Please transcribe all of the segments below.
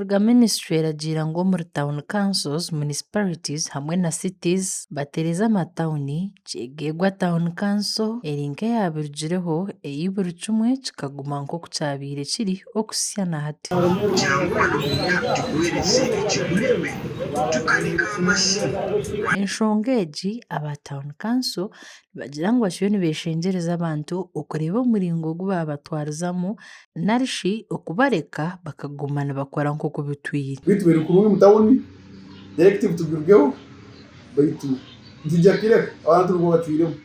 kuruga ministry eragira ngo muri town councils, municipalities hamwe na cities batereza amatawuni kigegwa town council erinka yabirugireho eyiburi cumwe kikaguma nko kucyabire kiri okusyana hati enshonga egi aba town council bagira ngo bashibe nibeshengereza abantu okureba omuringo ogu babatwarizamu narishi okubareka bakagumana bakora nk'uko bitwire bitu biri kurungi mu tawuni directive tugirweho baitu ntijya kireka abantu rwo batwiremo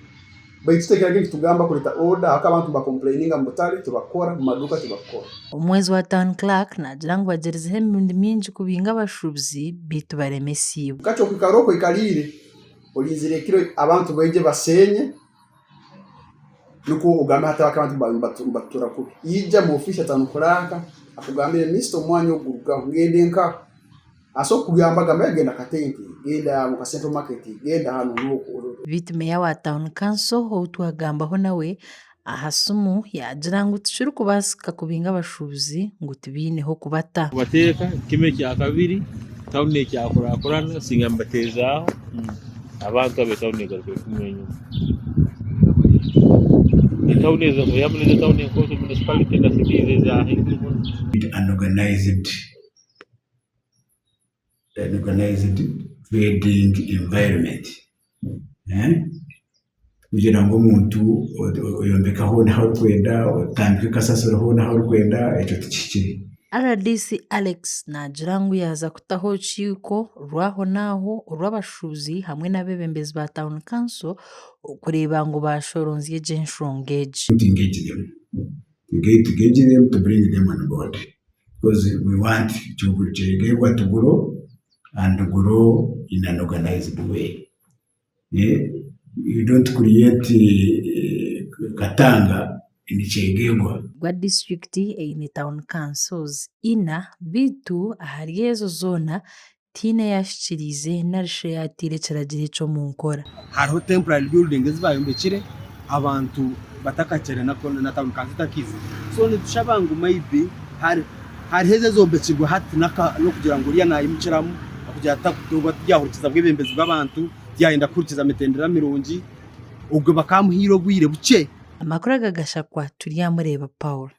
baitu tekeraga tugamba kureta order aka abantu ba complaininga mu butale tubakora mu maduka tubakora omwezi wa town clerk nagira ngo bagerezeho emindi mingi kubinga abashubuzi bitu baremesiibwe kacho kukaroko ikalire olizire kiro abantu baije basenye nuko ugamba hata abantu batura kubi ija mu office town clerk akugambire Mr. Omwanya oguruka ngende nka aso kugamba gamba genda katenti genda mu central market genda hano nuko bitu meya wa town council outwagambaho nawe ahasumu yagira ngo tushuru kubasika kubinga abashubuzi ngo tubineho kubata bateka kime kya kabiri town ne kya kurakurana singambatezaho abantu abetawuni garuke kumenyo town is a yamule town ko municipality na city za unorganized trading environment kugira ngo umuntu oyombekaho naho kwenda otambike kasasoro naho kwenda ejo tikikiri RDC Alex nagira ngo yaza kutaho chiko rwaho naho urwabashuzi hamwe n'abebembezi ba town council kureba ngo bashoronziye enshongeji to engage them to bring them on board because we want to grow and grow in an organized way. You don't create katanga in Chegegwa. Gwa district in town councils ina bitu ahari ezo zona tine yashikirize narishe yatire kiragire cyo mu nkora hariho temporary buildings bayombekire abantu batakakere na town council takizi so nidushabangu maybe hari heze zombekirwa hati no kugira ngo uriya nayimukiramu kugira atakutuba byahurikiza bw'ibembezi bw'abantu byahenda kurikiza metendera mirungi ubwo bakamuhiro bwire buke amakuru agashakwa turi yamureba Paul.